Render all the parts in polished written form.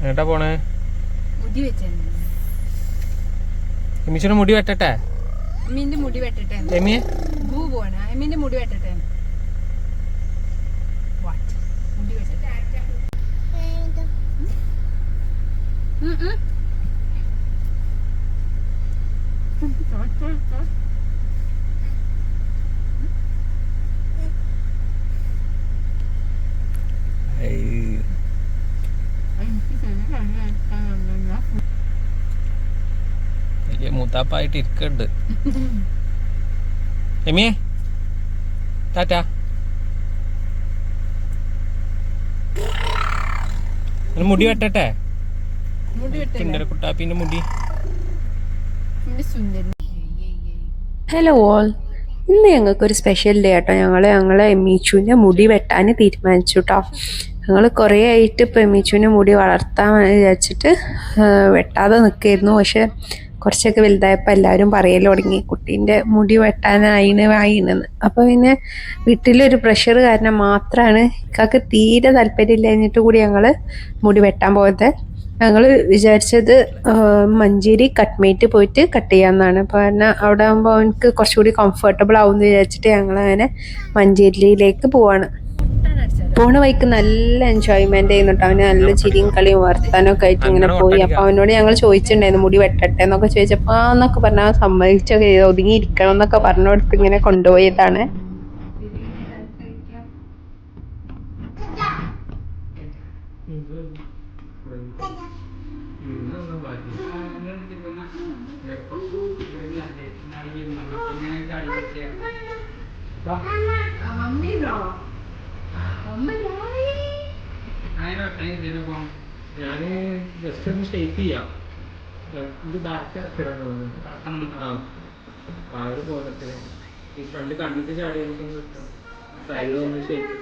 എങ്ങോട്ടാ പോണേ? എമിച്ചിയുടെ മുടി വെട്ടട്ടെ? എമ്മീന്റെ മുടി വെട്ടട്ടെ. എമിയെ ഭൂ പോണ എമ്മീന്റെ മുടി വെട്ടട്ടെ. മുടി വെട്ടട്ടെ. വലിയ മൂത്താപ്പായിട്ട് ഇരിക്കുന്നുണ്ട്. എമിയെ ടാറ്റാ. മുടി വെട്ടട്ടെ? കുട്ടാപ്പിന്റെ മുടി. ഹലോ ഓൾ, ഇന്ന് ഞങ്ങൾക്കൊരു സ്പെഷ്യൽ ഡേ കേട്ടോ. ഞങ്ങളെ എമ്മീച്ചുവിൻ്റെ മുടി വെട്ടാൻ തീരുമാനിച്ചു കേട്ടോ. ഞങ്ങൾ കുറേ ആയിട്ട് ഇപ്പോൾ എമ്മീച്ചുവിൻ്റെ മുടി വളർത്താൻ വിചാരിച്ചിട്ട് വെട്ടാതെ നിൽക്കായിരുന്നു. പക്ഷെ കുറച്ചൊക്കെ വലുതായപ്പോൾ എല്ലാവരും പറയൽ തുടങ്ങി കുട്ടീൻ്റെ മുടി വെട്ടാനായിണെന്ന്. അപ്പോൾ പിന്നെ വീട്ടിലൊരു പ്രഷർ കാരണം മാത്രമാണ് ഇക്കാക്ക് തീരെ താല്പര്യമില്ലാഞ്ഞിട്ട് കൂടി ഞങ്ങൾ മുടി വെട്ടാൻ പോയത്. ഞങ്ങൾ വിചാരിച്ചത് മഞ്ചേരി കട്ട്മേറ്റ് പോയിട്ട് കട്ട് ചെയ്യാമെന്നാണ്. അപ്പോൾ കാരണം അവിടെ ആകുമ്പോൾ അവനക്ക് കുറച്ചുകൂടി കംഫർട്ടബിൾ ആവുമെന്ന് വിചാരിച്ചിട്ട് ഞങ്ങളങ്ങനെ മഞ്ചേരിയിലേക്ക് പോവാണ്. പോണ വഴിക്ക് നല്ല എൻജോയ്മെന്റ് ചെയ്യുന്നുണ്ട്. അവന് നല്ല ചിരിയും കളിയും വർത്താനൊക്കെ ആയിട്ട് ഇങ്ങനെ പോയി. അപ്പൊ അവനോട് ഞങ്ങൾ ചോദിച്ചിട്ടുണ്ടായിരുന്നു മുടി വെട്ടട്ടെ എന്നൊക്കെ ചോദിച്ചപ്പോ എന്നൊക്കെ പറഞ്ഞാൽ സമ്മതിച്ചൊക്കെ ഒതുങ്ങിയിരിക്കണം എന്നൊക്കെ പറഞ്ഞോടുത്ത് ഇങ്ങനെ കൊണ്ടുപോയതാണ്. ഞാന് ജസ്റ്റ് ഒന്ന് ഷേപ്പ് ചെയ്യാം. ഇത് ബാക്ക് പോകത്തില്ല. ഈ ഫ്രണ്ട് കണ്ടിട്ട് ചാടിയൊക്കെ കിട്ടും. സൈഡ് ഒന്ന് ഷേപ്പ്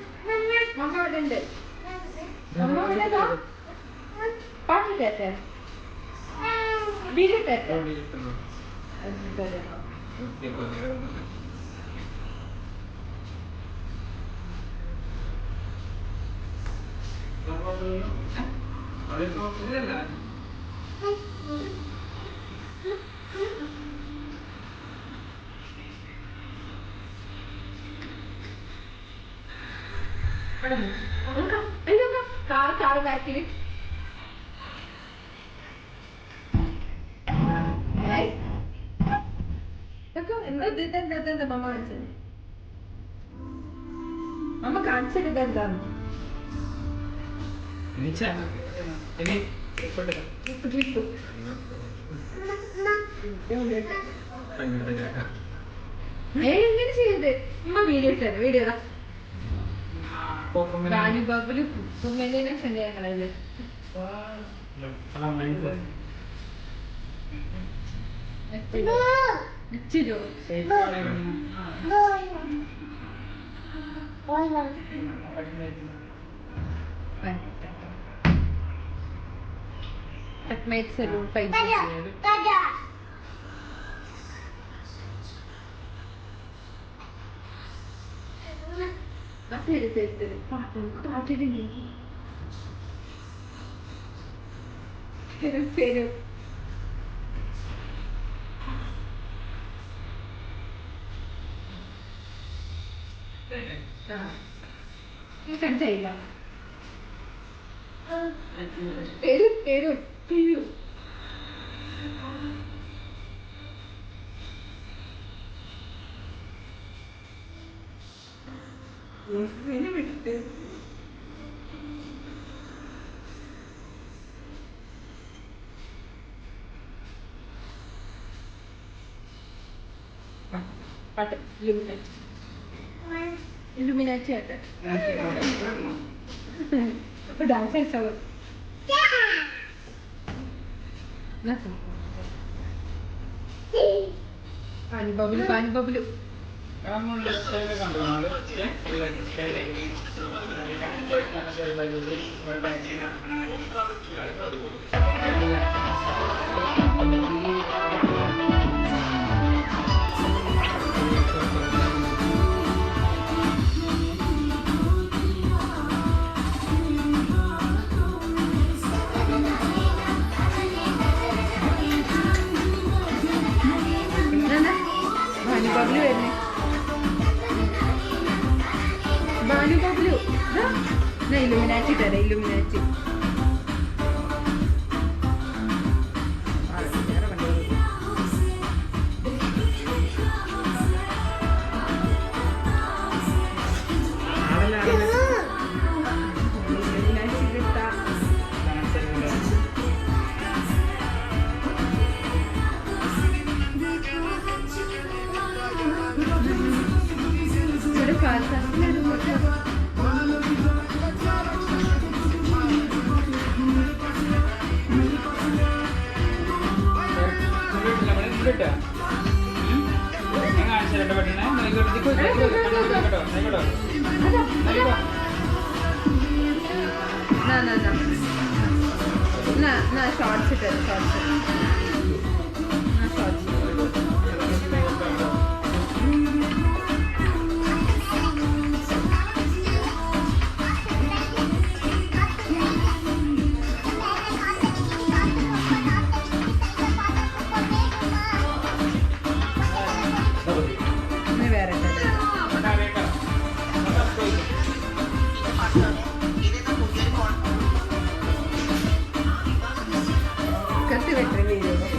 കാർ ബാക്കിൽ മമ്മ കാണിച്ചിട്ട് എന്താണ് എങ്ങനെ ചെയ്ത് ഉമ്മ വീഡിയോ ഇട്ടത് വീഡിയോ ബാബുല് കുത്തുമ്മേനെ ഞങ്ങളത് ചെയ്യില്ല വിട്ട് പാട്ട് ഇലുമിനാറ്റി ആട്ടെ ഡാൻസ് കളിച്ചാൽ പാനിബബിളു പാനിബബിളു ഇലുമിനാറ്റി തരാം ഇലുമിനാറ്റി ഷോർട്സ് ഇട്ട് ഷോർട്സ് വേറെ ഉറക്കത്ത് വെട്ടേണ്ടി വരും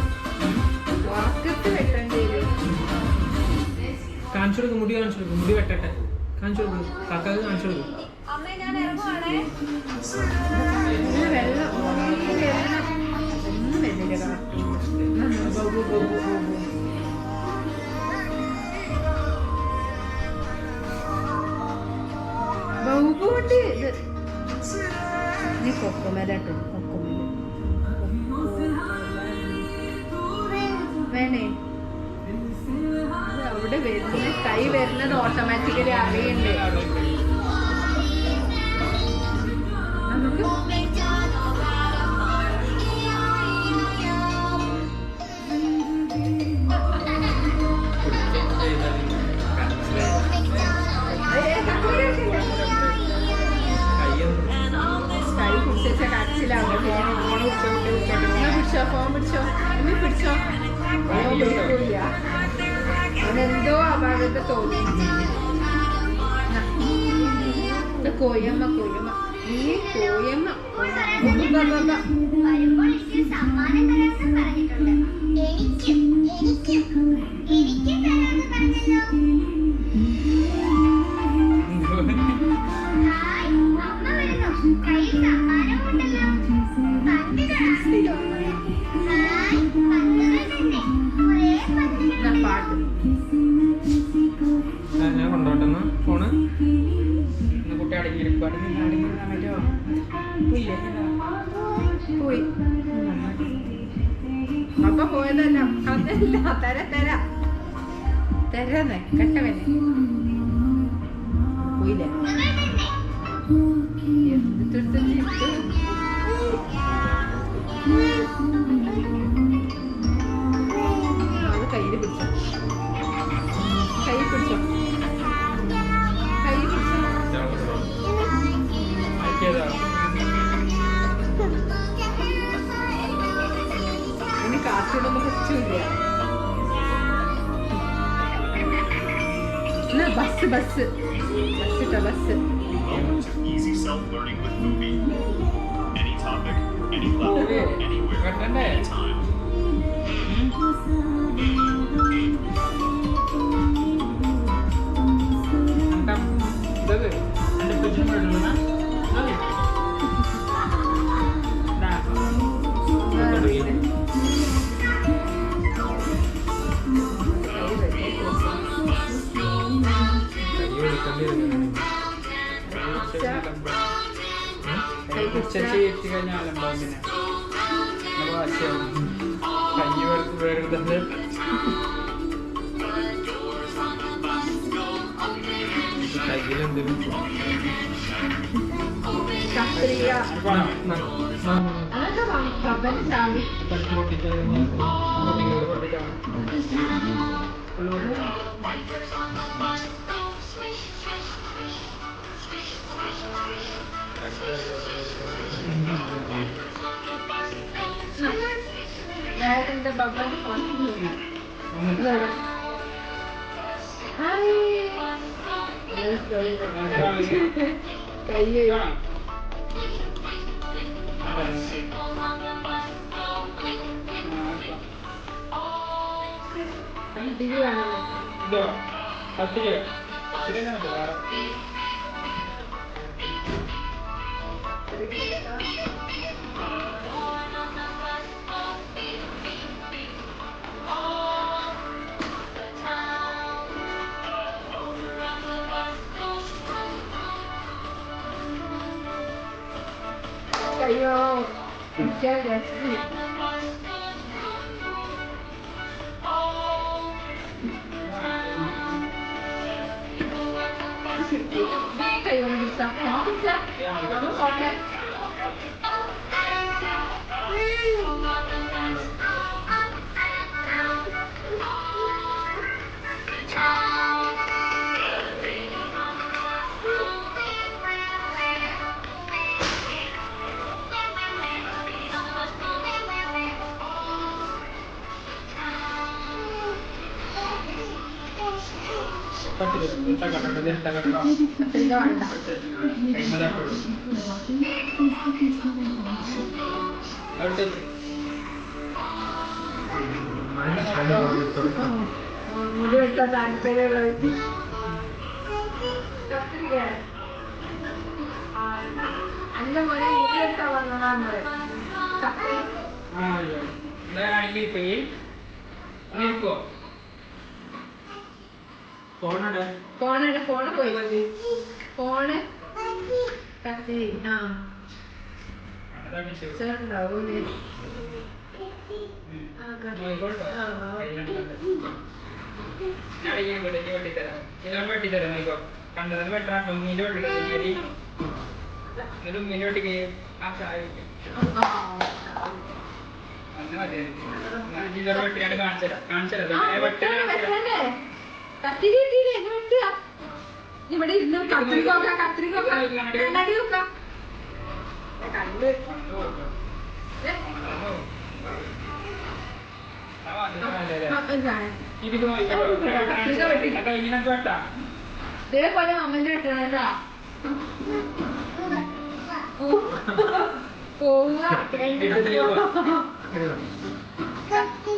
ഉറക്കത്ത് വെട്ടേണ്ടി വരും കാണിച്ചു കൊടുക്കും മുടി കാണിച്ചു കൊടുക്കും മുടി വെട്ടട്ടെ കാണിച്ചു കൊടുക്കും കാക്കാക്ക് കാണിച്ചു കൊടുക്കും വെള്ളം ഒന്നും വരുന്നില്ല ബഹുബോണ്ട് ഇത് നീ കൊക്കമേലാട്ടോ കൊക്കമേല വേണേ അത് അവിടെ വരുന്ന കൈ വരുന്നത് ഓട്ടോമാറ്റിക്കലി അറിയണ്ടേ നമുക്ക് കൈ പിടിച്ച കച്ചിലാവും പിടിച്ചോ ഫോൺ പിടിച്ചോ ഉമ്മി പിടിച്ചോ പിടിക്കൂല അവനെന്തോ അപാകത തോന്നി കോയമ്മ കോയമ്മ നീ കോയമ്മ പാട്ട് ഞാൻ കൊണ്ടോട്ടെന്ന് ഫോണ് കുട്ടി അടങ്ങിയിരിക്കും പോയി അപ്പൊ പോയതല്ല അതല്ല തരാന്നേ കെട്ടവനെ പോയില്ലേ അത് കയ്യിൽ പിടിച്ചോ കൈ പിടിച്ചോ കൈ പിടിച്ചോ ഇനി കാർട്ടൂണൊന്നും പറ്റൂല ബസ് ഇട്ടോ bus Easy self-learning with Movie. Any topic, any level, anywhere, anytime. കൈ ഇതില് വേണം. ഇതോ പത്തില് പത്തിലെന്നെ മതി വേറെ അയ്യോ കുടിക്കാൻ രസം. കൈ കൊണ്ട് പിടിച്ചാ ഓക്കെ. പത്തില് ഇട്ട കണ്ടോ ഇട്ട കണ്ടോ കത്രിക വേണ്ട. കൈമലാക്കുള്ളൂ അവിടെ മുടി വെട്ടാൻ താല്പര്യമുള്ളവർക്ക് കത്രിക. എന്റെ മോനെ മുടി വെട്ടാൻ വന്നതാണ് കത്രിക. ഇപ്പൊ നീക്കോ ഫോണടെ ഫോണ് പോയി. ഫോണ് കത്തി. ആ അതാണ് ശരി ചെറുണ്ടാവൂലേ. ഞാൻ വെട്ടിത്തരാം നിങ്ങൾ വെട്ടിത്തരാം നോക്കോ കണ്ടത് വെട്ടാൻ ഉമ്മീൻ്റെ വെട്ടി ഉമ്മീൻ്റെ വെട്ടിക്ക് ആ സഹായിക്കും അന്ന് മതി ഇതൊരു വെട്ടിയാണ്ട് കാണിച്ചുതരാം കത്തിരി കിട്ടിയില്ലേ എങ്ങനെ വെട്ടുക? ഇവിടെ ഇരുന്ന് കത്രിക നോക്കാം. കത്രിക കണ്ണാടി നോക്കാം. കണ്ണ് ഇതേപോലെ അമ്മന്റെ വെട്ടണ പോവുക.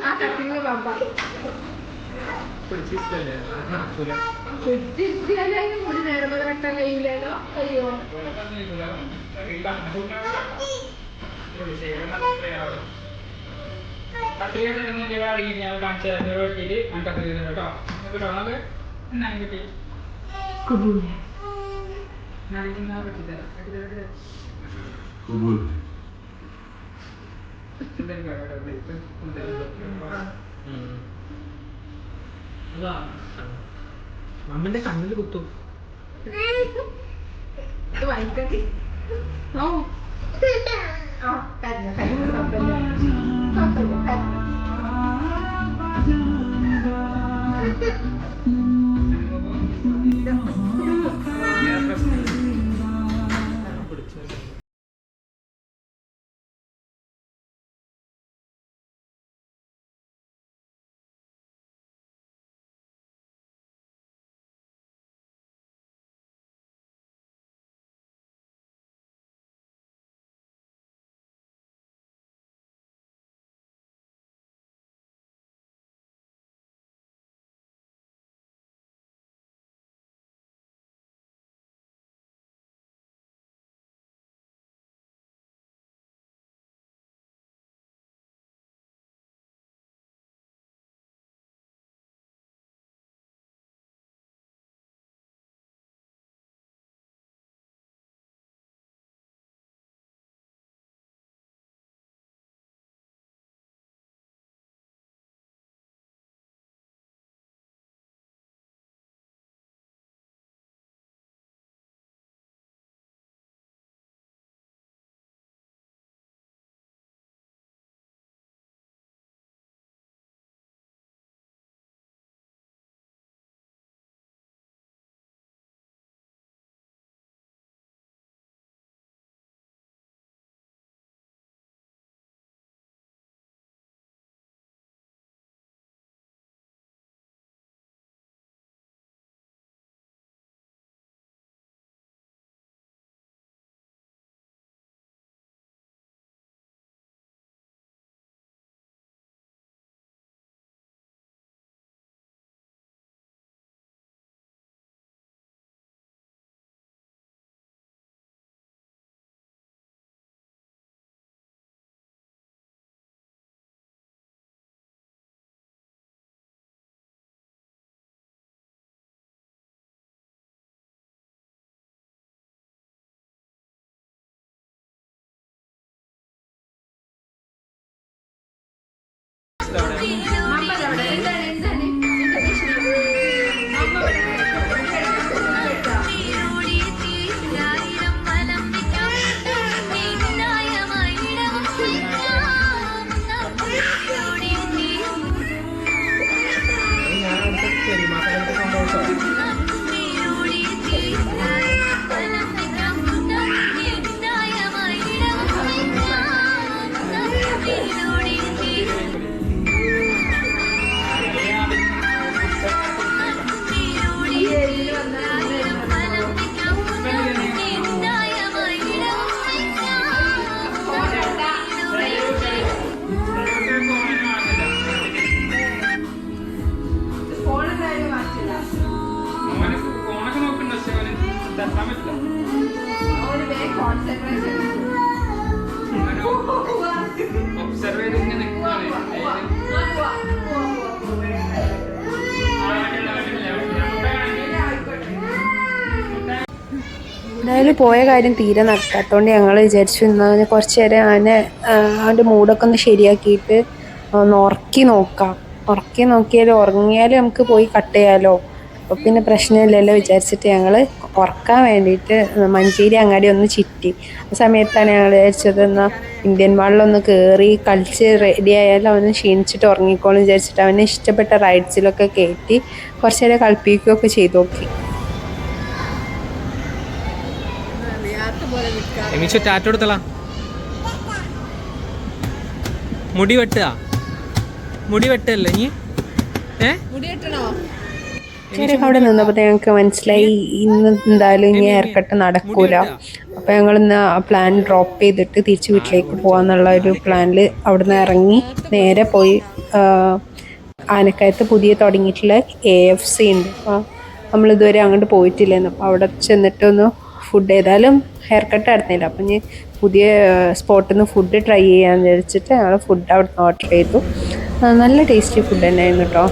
ആ കത്രിക പമ്പ കുത്തിയാലും കൂടി നേരം വെട്ടാൻ കഴിയില്ലല്ലോ. അയ്യോ കത്രിക ഞാൻ കാണിച്ചു തരാം വെട്ടിയിട്ട് ഞാൻ കത്രിക കേട്ടോ കേട്ടോ നമുക്ക് എന്നാ കിട്ടി വെട്ടിത്തരാം അമ്മന്റെ കണ്ണിൽ കുത്തും ഇത് വായിക്കട്ടെ. ഓ കരഞ്ഞ കരഞ്ഞ ഒബ്സർവ് ചെയ്ത് ഇങ്ങനെ നിൽക്കുകയാണ്. എന്തായാലും പോയ കാര്യം തീരെ നടക്കാത്തതുകൊണ്ട് ഞങ്ങൾ വിചാരിച്ചു എന്നാൽ കുറച്ച് നേരം അവൻ്റെ മൂഡൊക്കെ ഒന്ന് ശരിയാക്കിയിട്ട് ഒന്ന് ഉറക്കി നോക്കാം. ഉറക്കി നോക്കിയാൽ ഉറങ്ങിയാൽ നമുക്ക് പോയി കട്ട് ചെയ്യാമല്ലോ. അപ്പോൾ പിന്നെ പ്രശ്നമില്ലല്ലോ വിചാരിച്ചിട്ട് ഞങ്ങൾ ഉറക്കാൻ വേണ്ടിയിട്ട് മഞ്ചേരി അങ്ങാടി ഒന്ന് ചുറ്റി. ആ സമയത്താണ് ഞങ്ങൾ വിചാരിച്ചത് എന്നാൽ ഇന്ത്യൻ മാളിലൊന്ന് കയറി കളിച്ച് റെഡി ആയാലും അവന് ക്ഷീണിച്ചിട്ട് ഉറങ്ങിക്കോളും വിചാരിച്ചിട്ട് അവന് ഇഷ്ടപ്പെട്ട റൈഡ്സിലൊക്കെ കയറ്റി കുറച്ച് നേരം കളിപ്പിക്കുകയൊക്കെ ചെയ്തു നോക്കി. ടാറ്റെടുത്തള മുടി വെട്ടല്ലേ നീ ശരിയൊക്കെ അവിടെ നിന്നപ്പോൾ ഞങ്ങൾക്ക് മനസ്സിലായി ഇന്ന് എന്തായാലും ഇനി ഹെയർ കട്ട് നടക്കൂല. അപ്പോൾ ഞങ്ങളിന്ന് ആ പ്ലാൻ ഡ്രോപ്പ് ചെയ്തിട്ട് തിരിച്ച് വീട്ടിലേക്ക് പോകാന്നുള്ള ഒരു പ്ലാനിൽ അവിടെ നിന്ന് ഇറങ്ങി നേരെ പോയി ആനക്കയത്ത് പുതിയ തുടങ്ങിയിട്ടുള്ള AFC ഉണ്ട്. അപ്പോൾ നമ്മളിതുവരെ അങ്ങോട്ട് പോയിട്ടില്ലായിരുന്നു. അപ്പോൾ അവിടെ ചെന്നിട്ടൊന്ന് ഫുഡ് ഏതായാലും ഹെയർ കട്ട് ആയിരുന്നില്ല. അപ്പം ഇനി പുതിയ സ്പോട്ടിൽ നിന്ന് ഫുഡ് ട്രൈ ചെയ്യാമെന്ന് വിചാരിച്ചിട്ട് ഞങ്ങൾ ഫുഡ് അവിടെ നിന്ന് ഓർഡർ ചെയ്തു. നല്ല ടേസ്റ്റി ഫുഡ് തന്നെയായിരുന്നു കേട്ടോ.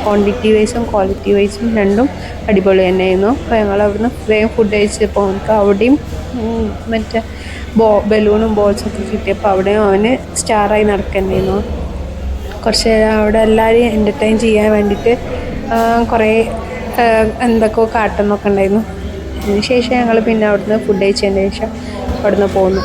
ക്വാണ്ടിറ്റി വൈസും ക്വാളിറ്റി വൈസും രണ്ടും അടിപൊളി തന്നെയായിരുന്നു. അപ്പോൾ ഞങ്ങൾ അവിടുന്ന് വേഗം ഫുഡ് കഴിച്ചപ്പോൾ നമുക്ക് അവിടെയും മറ്റേ ബലൂണും ബോൾസൊക്കെ കിട്ടിയപ്പോൾ അവിടെയും അവന് സ്റ്റാറായി നടക്കണ്ടായിരുന്നു. കുറച്ച് അവിടെ എല്ലാവരെയും എൻ്റർടൈൻ ചെയ്യാൻ വേണ്ടിയിട്ട് കുറേ എന്തൊക്കെയോ കാട്ടുന്നൊക്കെ ഉണ്ടായിരുന്നു. അതിന് ശേഷം ഞങ്ങൾ പിന്നെ അവിടുന്ന് ഫുഡ് കഴിച്ചതിന് ശേഷം അവിടുന്ന് പോന്നു.